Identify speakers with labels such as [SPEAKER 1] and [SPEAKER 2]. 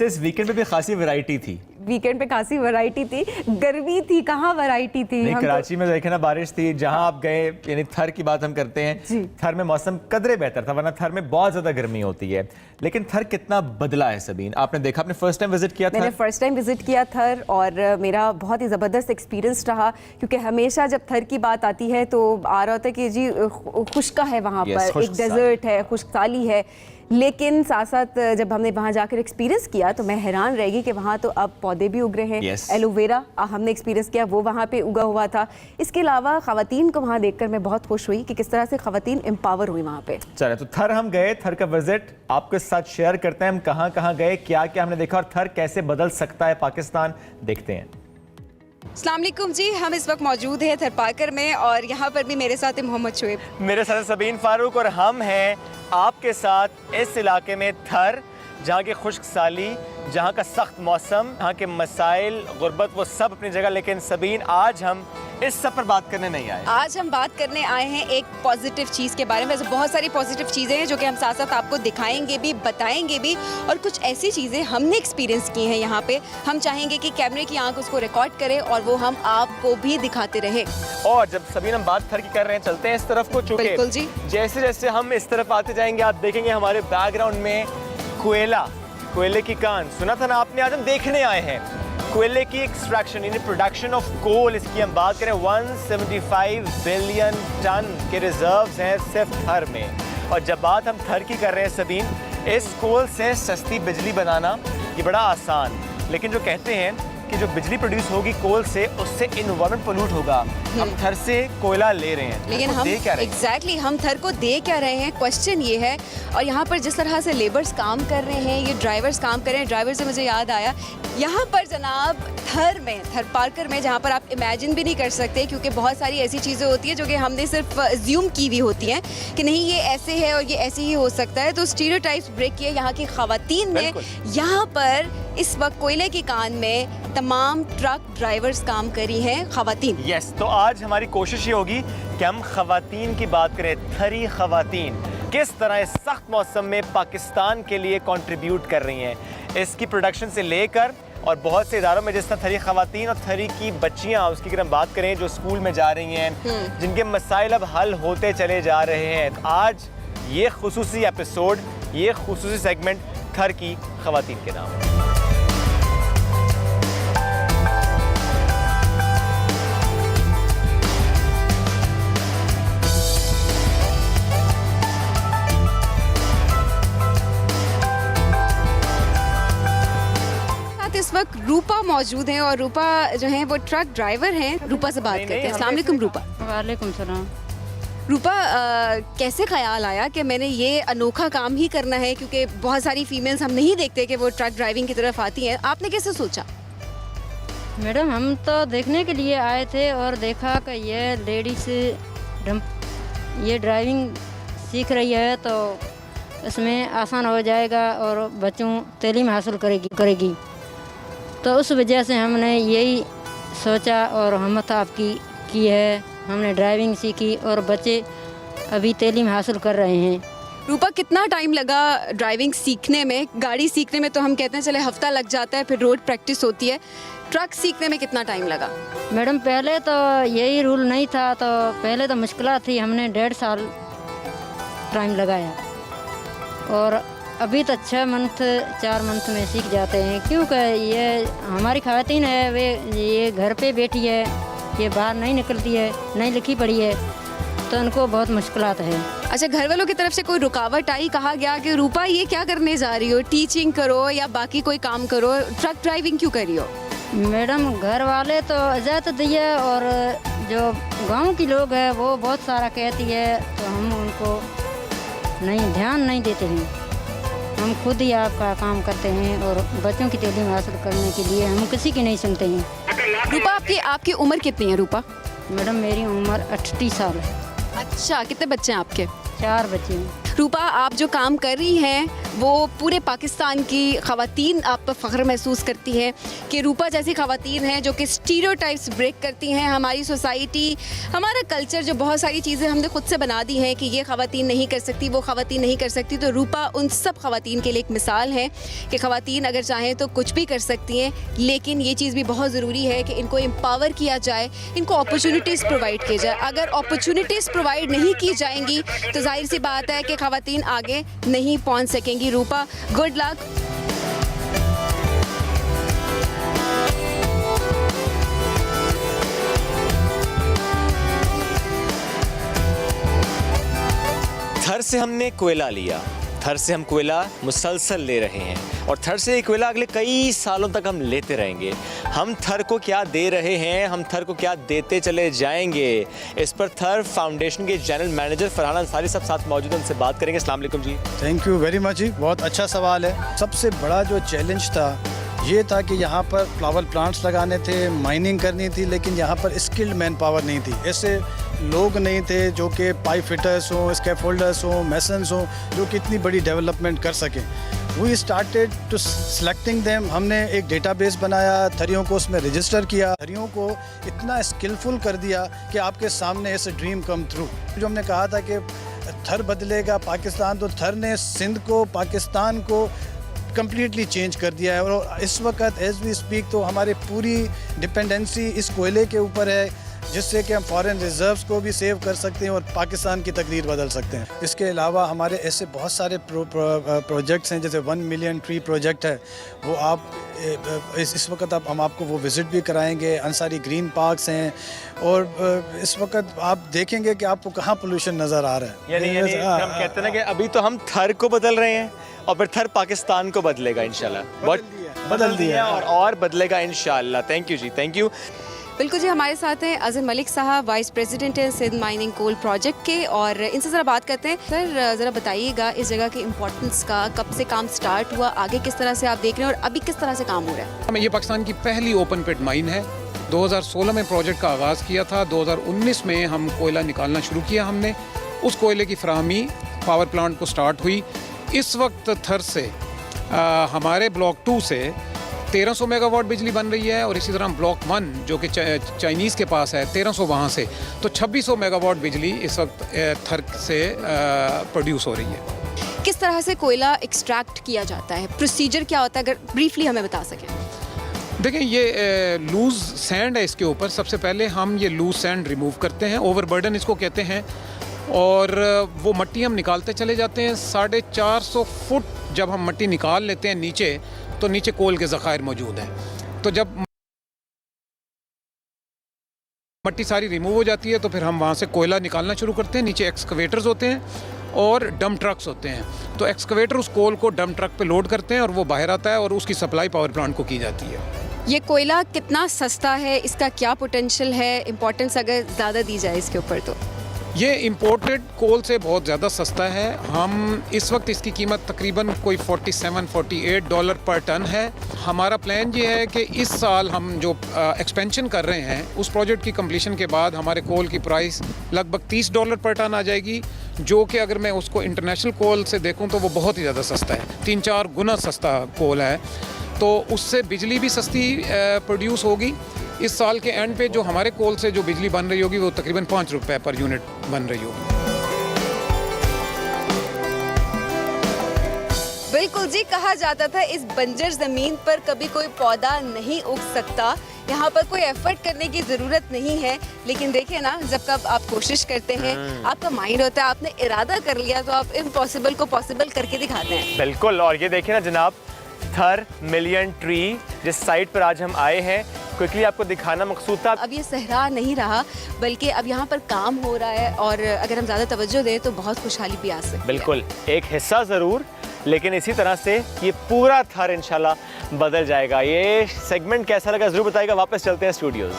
[SPEAKER 1] इस वीकेंड पे भी खासी वैरायटी थी।
[SPEAKER 2] वीकेंड पे खासी वैरायटी थी, गर्मी थी, कहाँ वैरायटी थी।
[SPEAKER 1] नहीं,
[SPEAKER 2] हम
[SPEAKER 1] कराची में देखे ना बारिश थी, जहां आप गए, यानी थर की बात हम करते हैं, थर में मौसम कदरे बेहतर था, वरना थर में बहुत ज्यादा गर्मी होती है। लेकिन थर कितना बदला है सबीन, आपने देखा, आपने फर्स्ट टाइम विजिट किया था?
[SPEAKER 2] मैंने फर्स्ट टाइम विजिट किया थर और मेरा बहुत ही ज़बरदस्त एक्सपीरियंस रहा, क्योंकि हमेशा जब थर की बात आती है तो आ रहा होता है कि जी खुश्का है वहाँ पर, एक डेजर्ट है, खुश्कसाली है। लेकिन साथ साथ जब हमने वहाँ जाकर एक्सपीरियंस किया तो मैं हैरान रह गई कि वहाँ तो अब पौधे भी उग रहे हैं। एलोवेरा हमने एक्सपीरियंस किया, वो वहाँ पे उगा हुआ था। इसके अलावा ख़वातीन को वहाँ देखकर मैं बहुत खुश हुई कि किस तरह से ख़वातीन एम्पावर हुई वहाँ पे।
[SPEAKER 1] चले तो थर हम गए, थर का विजिट आपके साथ शेयर करते हैं, हम कहाँ कहाँ गए, क्या क्या हमने देखा और थर कैसे बदल सकता है पाकिस्तान, देखते हैं।
[SPEAKER 3] अस्सलाम वालेकुम जी, हम इस वक्त मौजूद हैं थर पार्कर में और यहाँ पर भी मेरे साथ है मोहम्मद शुएब,
[SPEAKER 1] मेरे साथ सबीन फारूक और हम हैं आपके साथ इस इलाके में थर, जहाँ की खुश्क साली, जहाँ का सख्त मौसम, यहाँ के मसाइल, गुर्बत, वो सब अपनी जगह। लेकिन सबीन, आज हम इस सब पर बात करने नहीं आए।
[SPEAKER 3] आज हम बात करने आए हैं एक पॉजिटिव चीज़ के बारे में। वैसे बहुत सारी पॉजिटिव चीज़ें हैं जो कि हम साथ साथ आपको दिखाएंगे भी, बताएंगे भी, और कुछ ऐसी चीज़ें हमने एक्सपीरियंस की हैं यहाँ पे। हम चाहेंगे कि कैमरे की आंख उसको रिकॉर्ड करे और वो हम आपको भी दिखाते रहे।
[SPEAKER 1] और जब सबीन हम बात थर की कर रहे हैं, चलते हैं इस तरफ को, चुके
[SPEAKER 3] बिल्कुल जी।
[SPEAKER 1] जैसे जैसे हम इस तरफ आते जाएंगे आप देखेंगे हमारे बैकग्राउंड में कोयले की कान, सुना था ना आपने, आज हम देखने आए हैं कोयले की एक्सट्रैक्शन यानी प्रोडक्शन ऑफ कोल। इसकी हम बात करें, 175 बिलियन टन के रिजर्व्स हैं सिर्फ थर में। और जब बात हम थर की कर रहे हैं सबीन, इस कोल से सस्ती बिजली बनाना ये बड़ा आसान, लेकिन जो कहते हैं कि जो बिजली प्रोड्यूस होगी कोल से, उससे इन्वायरमेंट पोल्यूट होगा। हम थर से कोयला ले रहे हैं,
[SPEAKER 3] लेकिन हम एग्जैक्टली हम थर को दे क्या रहे हैं, क्वेश्चन ये है। और यहाँ पर जिस तरह से लेबर्स काम कर रहे हैं, ये ड्राइवर्स काम कर रहे हैं, ड्राइवर से मुझे याद आया, यहाँ पर जनाब थर में, थर पार्कर में, जहाँ पर आप इमेजिन भी नहीं कर सकते, क्योंकि बहुत सारी ऐसी चीज़ें होती हैं जो कि हमने सिर्फ अज्यूम की हुई होती हैं कि नहीं ये ऐसे है और ये ऐसे ही हो सकता है। तो स्टीरियोटाइप्स ब्रेक किए यहाँ की ख़वातीन ने। यहाँ पर इस वक्त कोयले की कान में तमाम ट्रक ड्राइवर्स काम करी हैं ख़वातीन।
[SPEAKER 1] यस, तो आज हमारी कोशिश ये होगी कि हम ख़वातीन की बात करें, थरी ख़वातीन किस तरह इस सख्त मौसम में पाकिस्तान के लिए कंट्रीब्यूट कर रही हैं। इसकी प्रोडक्शन से लेकर और बहुत से इदारों में जिस तरह थरी ख़वातीन और थरी की बच्चियाँ, उसकी अगर हम बात करें जो स्कूल में जा रही हैं, जिनके मसाइल अब हल होते चले जा रहे हैं। तो आज ये खुसूसी एपिसोड, ये खुसूसी सेगमेंट थर की ख़वातीन के नाम।
[SPEAKER 3] इस वक्त रूपा मौजूद हैं और रूपा जो है वो ट्रक ड्राइवर हैं। रूपा से बात करते हैं। अस्सलाम वालेकुम रूपा।
[SPEAKER 4] वालेकुम सलाम।
[SPEAKER 3] रूपा, कैसे ख्याल आया कि मैंने ये अनोखा काम ही करना है, क्योंकि बहुत सारी फीमेल्स हम नहीं देखते कि वो ट्रक ड्राइविंग की तरफ आती हैं, आपने कैसे सोचा?
[SPEAKER 4] मैडम, हम तो देखने के लिए आए थे और देखा कि ये लेडीज ये ड्राइविंग सीख रही है तो इसमें आसान हो जाएगा और बच्चों तालीम हासिल करेगी। तो उस वजह से हमने यही सोचा और हिम्मत आपकी की है, हमने ड्राइविंग सीखी और बच्चे अभी तालीम हासिल कर रहे हैं।
[SPEAKER 3] रूपा, कितना टाइम लगा ड्राइविंग सीखने में? गाड़ी सीखने में तो हम कहते हैं चले हफ्ता लग जाता है, फिर रोड प्रैक्टिस होती है। ट्रक सीखने में कितना टाइम लगा?
[SPEAKER 4] मैडम, पहले तो यही रूल नहीं था, तो पहले तो मुश्किल थी, हमने 1.5 साल टाइम लगाया और अभी तो 4 मंथ में सीख जाते हैं, क्योंकि ये हमारी ख़वातीन है, वे ये घर पे बैठी है, ये बाहर नहीं निकलती है, नहीं लिखी पढ़ी है, तो उनको बहुत मुश्किलात है।
[SPEAKER 3] अच्छा, घर वालों की तरफ से कोई रुकावट आई? कहा गया कि रूपा ये क्या करने जा रही हो, टीचिंग करो या बाकी कोई काम करो, ट्रक ड्राइविंग क्यों कर रही हो?
[SPEAKER 4] मैडम, घर वाले तो इजाज़त दिए और जो गांव के लोग हैं वो बहुत सारा कहती है, तो हम उनको ध्यान नहीं देते हैं। हम खुद ही आपका काम करते हैं और बच्चों की तालीम हासिल करने के लिए हम किसी की नहीं सुनते हैं।
[SPEAKER 3] रूपा, आपकी उम्र कितनी है रूपा?
[SPEAKER 4] मैडम, मेरी उम्र 38 साल है।
[SPEAKER 3] अच्छा, कितने बच्चे हैं आपके?
[SPEAKER 4] 4 बच्चे हैं।
[SPEAKER 3] रूपा, आप जो काम कर रही हैं वो पूरे पाकिस्तान की ख़वातीन आप पर फ़ख्र महसूस करती हैं कि रूपा जैसी ख़वातीन हैं जो कि स्टीरियोटाइप्स ब्रेक करती हैं। हमारी सोसाइटी, हमारा कल्चर, जो बहुत सारी चीज़ें हमने खुद से बना दी हैं कि ये ख़वातीन नहीं कर सकती, वो ख़वातीन नहीं कर सकती, तो रूपा उन सब ख़वातीन के लिए एक मिसाल है कि ख़वातीन अगर चाहें तो कुछ भी कर सकती हैं। लेकिन ये चीज़ भी बहुत ज़रूरी है कि इनको एम्पावर किया जाए, इनको अपॉर्चुनिटीज़ प्रोवाइड की जाए। अगर अपॉर्चुनिटीज़ प्रोवाइड नहीं की जाएंगी तो जाहिर सी बात है कि ख़वातीन आगे नहीं पहुंच सकेंगी। रूपा, गुड लक।
[SPEAKER 1] थर से हमने कोयला लिया, थर से हम कोयला मुसलसल ले रहे हैं और थर से ये कोयला अगले कई सालों तक हम लेते रहेंगे। हम थर को क्या दे रहे हैं, हम थर को क्या देते चले जाएंगे, इस पर थर फाउंडेशन के जनरल मैनेजर फरहान अंसारी साहब साथ मौजूद हैं, उनसे बात करेंगे। अस्सलाम वालेकुम जी।
[SPEAKER 5] थैंक यू वेरी मच जी, बहुत अच्छा सवाल है। सबसे बड़ा जो चैलेंज था ये था कि यहाँ पर फ्लावर प्लांट्स लगाने थे, माइनिंग करनी थी, लेकिन यहाँ पर स्किल्ड मैन पावर नहीं थी। ऐसे लोग नहीं थे जो कि पाइप फिटर्स हों, स्कैफोल्डर्स हों, मैसन्स हों, जो कि इतनी बड़ी डेवलपमेंट कर सकें। We started to selecting them. हमने एक डेटाबेस बनाया, थरियों को उसमें रजिस्टर किया, थरियों को इतना स्किलफुल कर दिया कि आपके सामने ऐसे ड्रीम कम थ्रू। जो हमने कहा था कि थर बदलेगा पाकिस्तान, तो थर ने सिंध को, पाकिस्तान को कम्प्लीटली चेंज कर दिया है। और इस वक्त एज वी स्पीक तो हमारी पूरी डिपेंडेंसी इस कोयले के ऊपर है, जिससे कि हम फॉरेन रिजर्व्स को भी सेव कर सकते हैं और पाकिस्तान की तकदीर बदल सकते हैं। इसके अलावा हमारे ऐसे बहुत सारे प्रोजेक्ट्स हैं, जैसे 1 मिलियन ट्री प्रोजेक्ट है, वो आप इस वक्त हम आपको वो विज़िट भी कराएंगे। अंसारी ग्रीन पार्क्स हैं और इस वक्त आप देखेंगे कि आपको कहाँ पोल्यूशन नज़र आ रहा है।
[SPEAKER 1] यानी हम कहते हैं ना कि अभी तो हम थर को बदल रहे हैं और फिर थर पाकिस्तान को बदलेगा इंशाल्लाह। बदल दिया और बदलेगा इंशाल्लाह। थैंक यू जी, थैंक यू।
[SPEAKER 3] बिल्कुल जी, हमारे साथ हैं अज़म मलिक साहब, वाइस प्रेसिडेंट हैं सिंध माइनिंग कोल प्रोजेक्ट के, और इनसे ज़रा बात करते हैं। सर, ज़रा बताइएगा इस जगह की इम्पोर्टेंस का, कब से काम स्टार्ट हुआ, आगे किस तरह से आप देख रहे हैं और अभी किस तरह से काम हो रहा है?
[SPEAKER 6] ये पाकिस्तान की पहली ओपन पिट माइन है। 2016 में प्रोजेक्ट का आगाज़ किया था। 2019 में हम कोयला निकालना शुरू किया हमने। उस कोयले की फराहमी पावर प्लांट को स्टार्ट हुई। इस वक्त थर से हमारे ब्लॉक 2 से 1300 मेगावाट बिजली बन रही है, और इसी तरह ब्लॉक 1 जो कि चाइनीज़ के पास है 1300 वहाँ से, तो 2600 मेगावाट बिजली इस वक्त थर से प्रोड्यूस हो रही है।
[SPEAKER 3] किस तरह से कोयला एक्सट्रैक्ट किया जाता है, प्रोसीजर क्या होता है, अगर ब्रीफली हमें बता सकें?
[SPEAKER 6] देखिए, ये लूज़ सैंड है इसके ऊपर। सबसे पहले हम ये लूज़ सैंड रिमूव करते हैं, ओवरबर्डन इसको कहते हैं, और वो मट्टी हम निकालते चले जाते हैं। 450 फुट जब हम मट्टी निकाल लेते हैं नीचे, तो नीचे कोल के ज़खायर मौजूद हैं। तो जब मट्टी सारी रिमूव हो जाती है तो फिर हम वहाँ से कोयला निकालना शुरू करते हैं। नीचे एक्सकवेटर्स होते हैं और डंप ट्रक्स होते हैं। तो एक्सकवेटर उस कोल को डंप ट्रक पे लोड करते हैं और वो बाहर आता है और उसकी सप्लाई पावर प्लांट को की जाती है।
[SPEAKER 3] ये कोयला कितना सस्ता है, इसका क्या पोटेंशियल है, इम्पोर्टेंस अगर ज़्यादा दी जाए इसके ऊपर? तो
[SPEAKER 6] ये इंपोर्टेड कोल से बहुत ज़्यादा सस्ता है। हम इस वक्त इसकी कीमत तकरीबन कोई $47-48 पर टन है। हमारा प्लान ये है कि इस साल हम जो एक्सपेंशन कर रहे हैं, उस प्रोजेक्ट की कंप्लीशन के बाद हमारे कोल की प्राइस लगभग $30 पर टन आ जाएगी, जो कि अगर मैं उसको इंटरनेशनल कोल से देखूं तो वो बहुत ही ज़्यादा सस्ता है। 3-4 गुना सस्ता कोल है, तो उससे बिजली भी सस्ती प्रोड्यूस होगी। इस साल के एंड पे जो हमारे कोल से जो बिजली बन रही होगी वो तकरीबन ₹5 पर यूनिट बन रही होगी।
[SPEAKER 3] बिल्कुल जी, कहा जाता था इस बंजर ज़मीन पर कभी कोई पौधा नहीं उग सकता, यहाँ पर कोई एफर्ट करने की ज़रूरत नहीं है। लेकिन देखिए ना, जब कब आप कोशिश करते हैं, आपका माइंड होता है, आपने इरादा कर लिया, तो आप इम्पॉसिबल को पॉसिबल करके दिखाते हैं।
[SPEAKER 1] बिल्कुल। और ये देखिए ना जनाब, थर मिलियन ट्री जिस साइट पर आज हम आए हैं, क्विकली आपको दिखाना मकसूद था।
[SPEAKER 3] अब ये सहरा नहीं रहा, बल्कि अब यहाँ पर काम हो रहा है, और अगर हम ज़्यादा तवज्जो दें तो बहुत खुशहाली भी आ सकती है।
[SPEAKER 1] बिल्कुल, एक हिस्सा ज़रूर, लेकिन इसी तरह से ये पूरा थर इंशाल्लाह बदल जाएगा। ये सेगमेंट कैसा लगा ज़रूर बताइएगा। वापस चलते हैं स्टूडियोज़।